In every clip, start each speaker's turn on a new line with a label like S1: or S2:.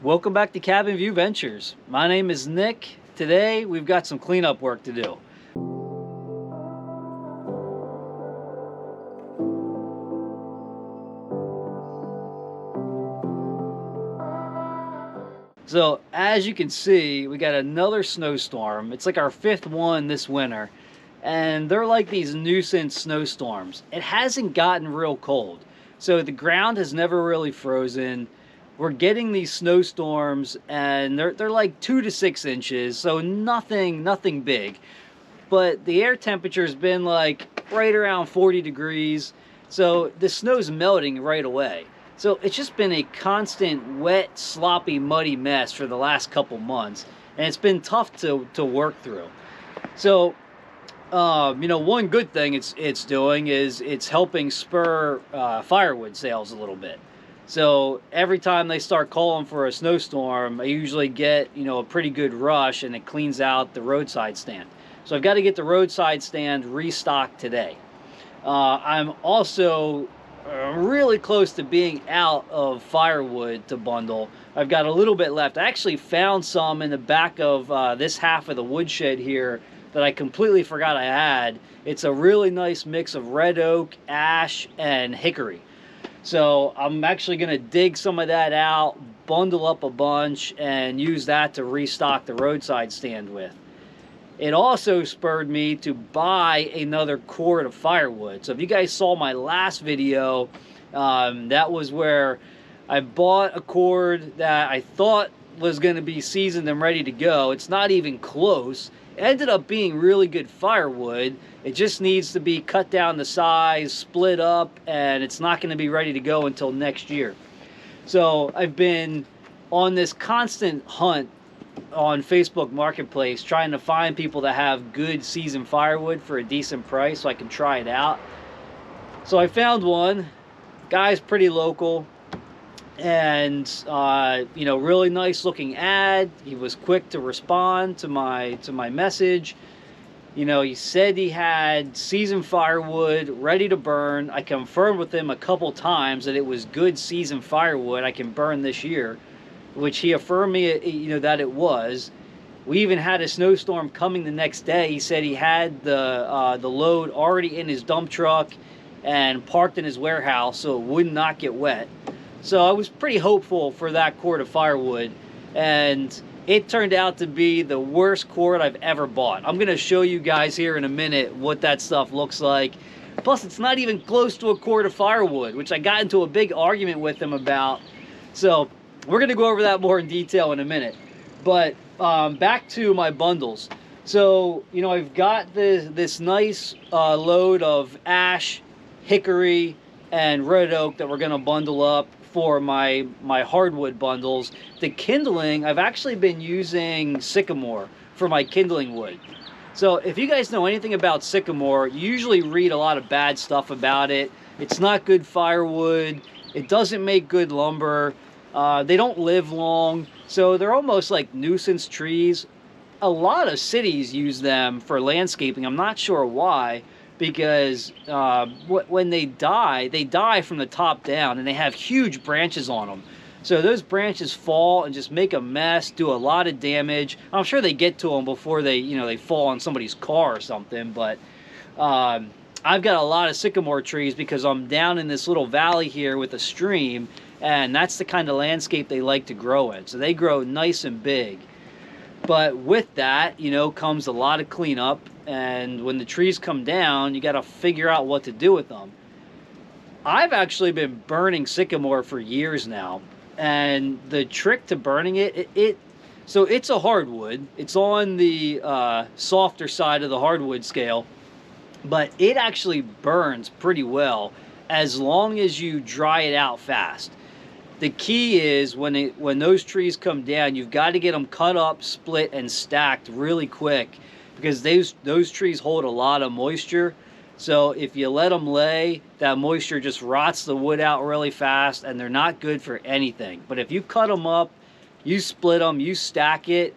S1: Welcome back to Cabin View Ventures. My name is Nick. Today we've got some cleanup work to do. So as you can see, we got another snowstorm. It's like our fifth one this winter, and they're like these nuisance snowstorms. It hasn't gotten real cold, so the ground has never really frozen. We're getting these snowstorms, and they're like 2 to 6 inches, so nothing big. But the air temperature's been like right around 40 degrees, so the snow's melting right away. So it's just been a constant wet, sloppy, muddy mess for the last couple months, and it's been tough to work through. So one good thing it's doing is it's helping spur firewood sales a little bit. So every time they start calling for a snowstorm, I usually get a pretty good rush, and it cleans out the roadside stand. So I've got to get the roadside stand restocked today. I'm also really close to being out of firewood to bundle. I've got a little bit left. I actually found some in the back of this half of the woodshed here that I completely forgot I had. It's a really nice mix of red oak, ash, and hickory. So I'm actually going to dig some of that out, bundle up a bunch, and use that to restock the roadside stand with. It also spurred me to buy another cord of firewood. So if you guys saw my last video, that was where I bought a cord that I thought was going to be seasoned and ready to go. It's not even close. It ended up being really good firewood. It just needs to be cut down to size, split up, and it's not going to be ready to go until next year. So I've been on this constant hunt on Facebook Marketplace trying to find people that have good seasoned firewood for a decent price so I can try it out. So I found one. Guy's pretty local, and really nice looking ad. He was quick to respond to my message. He said he had seasoned firewood ready to burn. I confirmed with him a couple times that it was good seasoned firewood I can burn this year, which he affirmed me, that it was. We even had a snowstorm coming the next day. He said he had the load already in his dump truck and parked in his warehouse so it would not get wet. So I was pretty hopeful for that cord of firewood, and it turned out to be the worst cord I've ever bought. I'm going to show you guys here in a minute what that stuff looks like. Plus, it's not even close to a cord of firewood, which I got into a big argument with him about. So we're going to go over that more in detail in a minute. But back to my bundles. So, I've got this nice load of ash, hickory, and red oak that we're going to bundle up for my hardwood bundles. The kindling, I've actually been using sycamore for my kindling wood. So if you guys know anything about sycamore, you usually read a lot of bad stuff about it. It's not good firewood. It doesn't make good lumber. They don't live long. So they're almost like nuisance trees. A lot of cities use them for landscaping. I'm not sure why, because when they die from the top down, and they have huge branches on them. So those branches fall and just make a mess, do a lot of damage. I'm sure they get to them before they fall on somebody's car or something. But I've got a lot of sycamore trees because I'm down in this little valley here with a stream, and that's the kind of landscape they like to grow in. So they grow nice and big. But with that, comes a lot of cleanup. And when the trees come down, you got to figure out what to do with them. I've actually been burning sycamore for years now. And the trick to burning so it's a hardwood. It's on the softer side of the hardwood scale. But it actually burns pretty well as long as you dry it out fast. The key is when those trees come down, you've got to get them cut up, split, and stacked really quick, because those trees hold a lot of moisture. So if you let them lay, that moisture just rots the wood out really fast, and they're not good for anything. But if you cut them up, you split them, you stack it,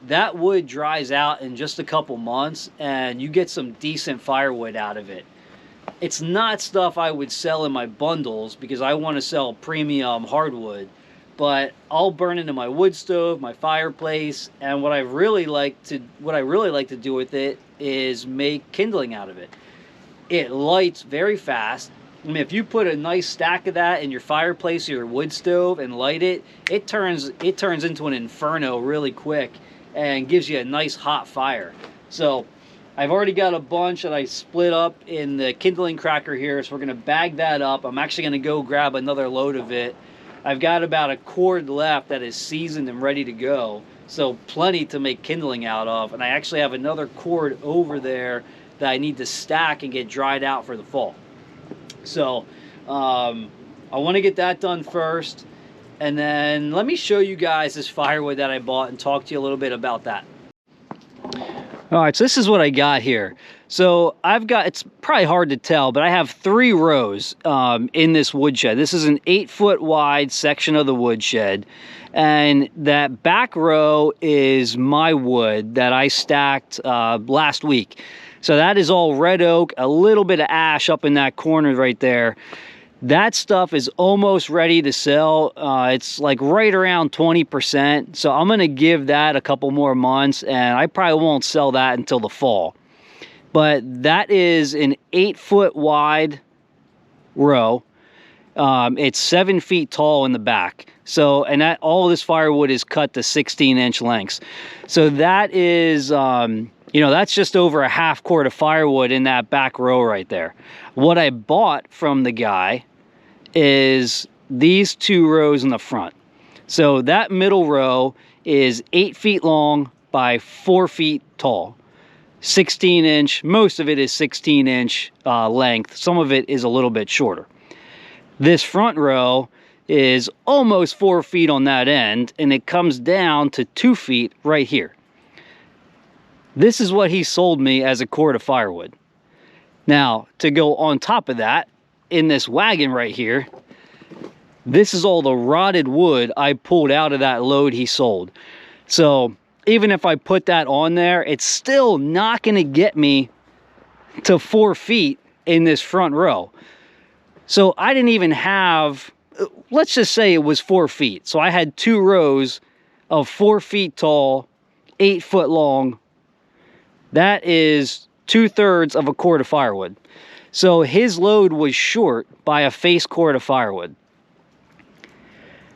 S1: that wood dries out in just a couple months, and you get some decent firewood out of it. It's not stuff I would sell in my bundles because I want to sell premium hardwood, but I'll burn into my wood stove, my fireplace, and what I really like to do with it is make kindling out of it. It lights very fast. I mean, if you put a nice stack of that in your fireplace or your wood stove and light it, it turns into an inferno really quick and gives you a nice hot fire. So I've already got a bunch that I split up in the kindling cracker here, so we're gonna bag that up. I'm actually gonna go grab another load of it. I've got about a cord left that is seasoned and ready to go, so plenty to make kindling out of. And I actually have another cord over there that I need to stack and get dried out for the fall. So I want to get that done first, and then let me show you guys this firewood that I bought and talk to you a little bit about that. All right, so this is what I got here. So I've got, it's probably hard to tell, but I have 3 rows in this woodshed. This is an 8-foot wide section of the woodshed, and that back row is my wood that I stacked last week. So that is all red oak, a little bit of ash up in that corner right there. That stuff is almost ready to sell. It's like right around 20%. So I'm gonna give that a couple more months, and I probably won't sell that until the fall. But that is an 8-foot wide row. It's 7 feet tall in the back. So, and that all this firewood is cut to 16-inch lengths. So that is, you know, that's just over a half cord of firewood in that back row right there. What I bought from the guy is these 2 rows in the front. So that middle row is 8 feet long by 4 feet tall. 16-inch, most of it is 16-inch length. Some of it is a little bit shorter. This front row is almost 4 feet on that end, and it comes down to 2 feet right here. This is what he sold me as a cord of firewood. Now, to go on top of that, in this wagon right here, this is all the rotted wood I pulled out of that load he sold. So even if I put that on there, it's still not going to get me to 4 feet in this front row. So I didn't even have, let's just say it was 4 feet. So I had 2 rows of 4 feet tall, 8 foot long. That is 2/3 of a cord of firewood. So his load was short by a face cord of firewood.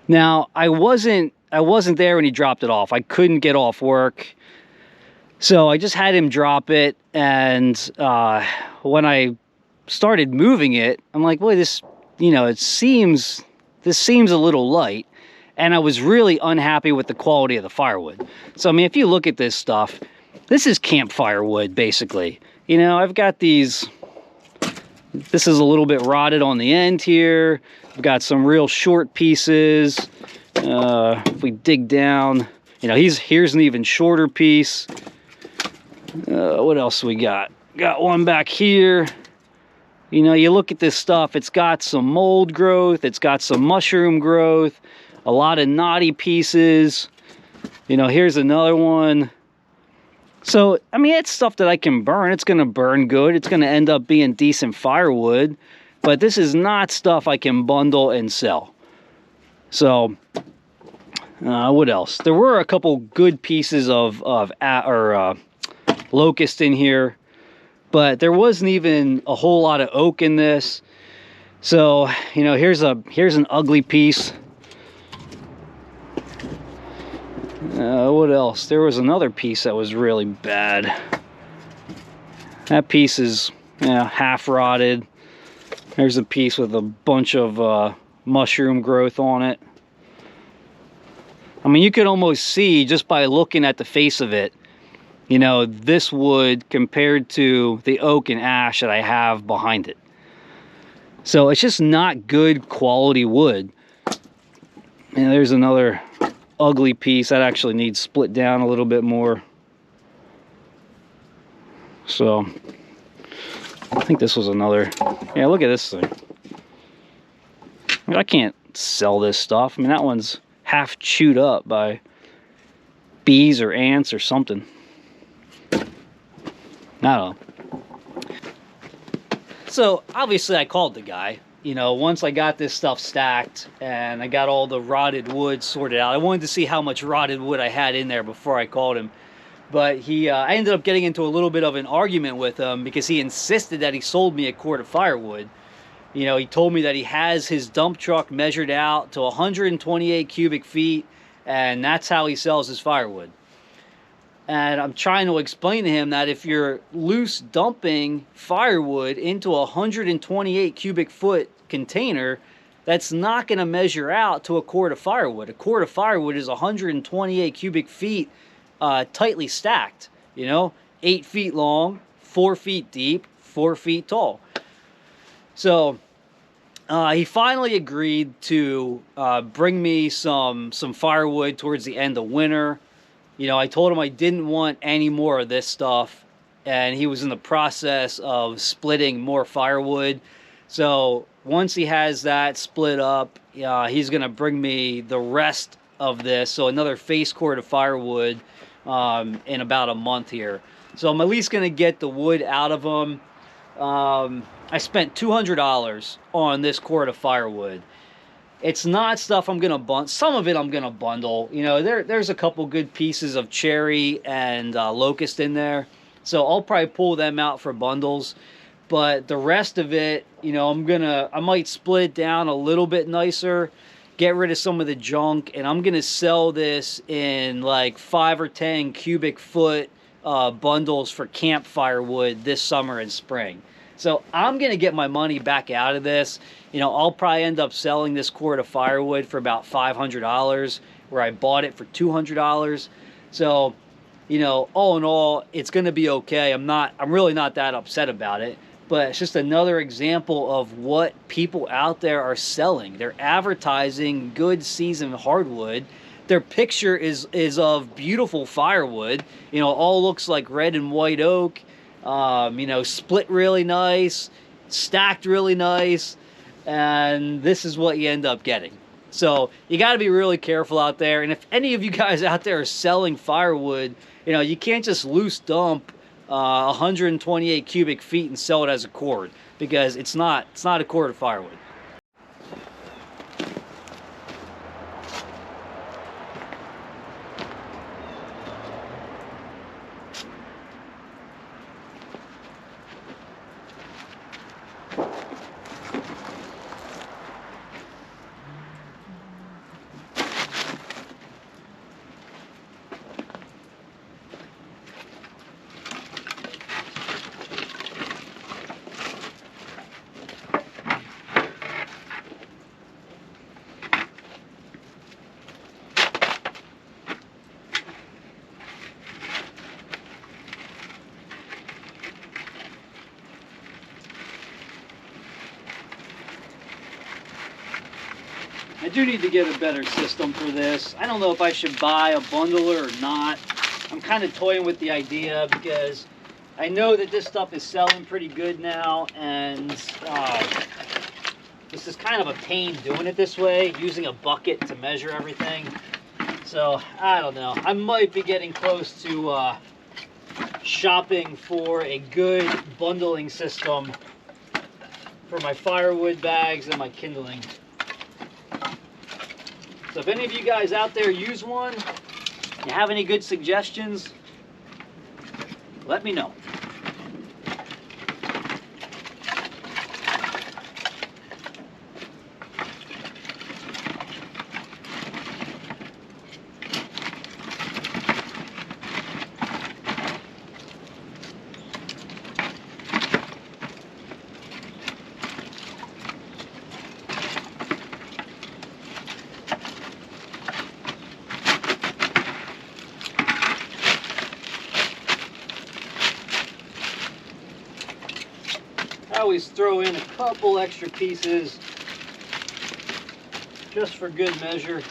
S1: Now, I wasn't there when he dropped it off. I couldn't get off work. So I just had him drop it, and when I started moving it, I'm like, boy, this, you know, this seems a little light. And I was really unhappy with the quality of the firewood. So I mean, if you look at this stuff, this is campfire wood, basically. You know, I've got these, this is a little bit rotted on the end here. I've got some real short pieces. If we dig down, you know, here's an even shorter piece. What else we got? Got one back here. You know, you look at this stuff, it's got some mold growth, it's got some mushroom growth, a lot of knotty pieces. You know, here's another one. So, I mean, it's stuff that I can burn. It's going to burn good. It's going to end up being decent firewood. But this is not stuff I can bundle and sell. So, what else? There were a couple good pieces of locust in here. But there wasn't even a whole lot of oak in this. So, you know, here's an ugly piece. What else? There was another piece that was really bad. That piece is, you know, half rotted. There's a piece with a bunch of mushroom growth on it. I mean, you could almost see just by looking at the face of it, you know, this wood compared to the oak and ash that I have behind it. So it's just not good quality wood. And there's another ugly piece that actually needs split down a little bit more. So I think this was another. Yeah, look at this thing. I mean, I can't sell this stuff. I mean, that one's half chewed up by bees or ants or something. I don't know. So obviously I called the guy once I got this stuff stacked and I got all the rotted wood sorted out, I wanted to see how much rotted wood I had in there before I called him. But I ended up getting into a little bit of an argument with him because he insisted that he sold me a quart of firewood. He told me that he has his dump truck measured out to 128 cubic feet, and that's how he sells his firewood. And I'm trying to explain to him that if you're loose dumping firewood into a 128 cubic foot container, that's not going to measure out to a quart of firewood. A quart of firewood is 128 cubic feet tightly stacked, 8 feet long, 4 feet deep, 4 feet tall. So he finally agreed to bring me some firewood towards the end of winter. I told him I didn't want any more of this stuff, and he was in the process of splitting more firewood. So once he has that split up, he's going to bring me the rest of this, so another face quart of firewood in about a month here. So I'm at least going to get the wood out of him. I spent $200 on this quart of firewood. It's not stuff I'm going to bundle. Some of it I'm going to bundle. There's a couple good pieces of cherry and locust in there. So I'll probably pull them out for bundles. But the rest of it, I might split it down a little bit nicer, get rid of some of the junk, and I'm going to sell this in like 5 or 10 cubic foot bundles for campfire wood this summer and spring. So I'm going to get my money back out of this. I'll probably end up selling this quart of firewood for about $500, where I bought it for $200. So, all in all, it's going to be okay. I'm really not that upset about it, but it's just another example of what people out there are selling. They're advertising good seasoned hardwood. Their picture is of beautiful firewood. All looks like red and white oak. Split really nice, stacked really nice, and this is what you end up getting. So you got to be really careful out there. And if any of you guys out there are selling firewood, you can't just loose dump 128 cubic feet and sell it as a cord, because it's not a cord of firewood. I do need to get a better system for this. I don't know if I should buy a bundler or not. I'm kind of toying with the idea because I know that this stuff is selling pretty good now, and this is kind of a pain doing it this way, using a bucket to measure everything. So, I don't know. I might be getting close to shopping for a good bundling system for my firewood bags and my kindling. So if any of you guys out there use one, you have any good suggestions, let me know. I always throw in a couple extra pieces just for good measure.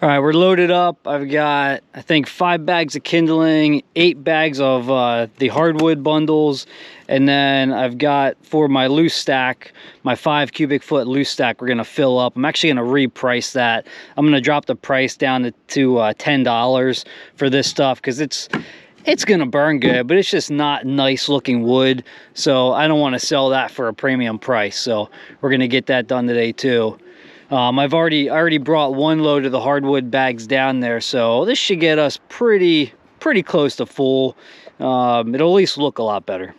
S1: All right, we're loaded up. I've got, I think, 5 bags of kindling, 8 bags of the hardwood bundles, and then I've got, for my loose stack, my 5 cubic foot loose stack, we're gonna fill up. I'm actually gonna reprice that. I'm gonna drop the price down to $10 for this stuff, because it's gonna burn good, but it's just not nice looking wood, so I don't want to sell that for a premium price. So we're gonna get that done today too. I've already brought 1 load of the hardwood bags down there, so this should get us pretty close to full. It'll at least look a lot better.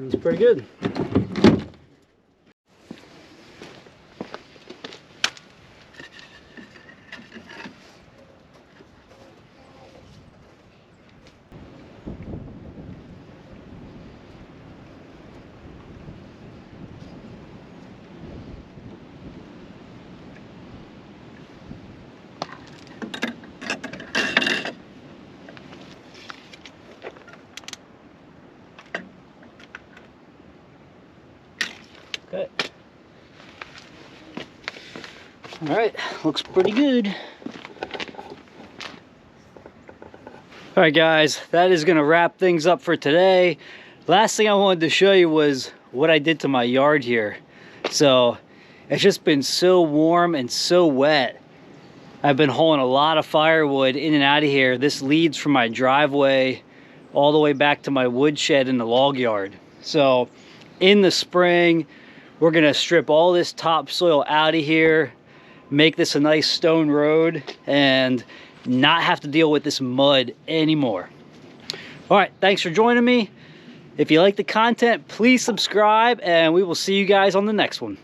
S1: It's pretty good. Okay. All right, looks pretty good. All right, guys, that is gonna wrap things up for today. Last thing I wanted to show you was what I did to my yard here. So it's just been so warm and so wet. I've been hauling a lot of firewood in and out of here. This leads from my driveway all the way back to my woodshed in the log yard. So in the spring, we're gonna strip all this topsoil out of here, make this a nice stone road, and not have to deal with this mud anymore. All right, thanks for joining me. If you like the content, please subscribe, and we will see you guys on the next one.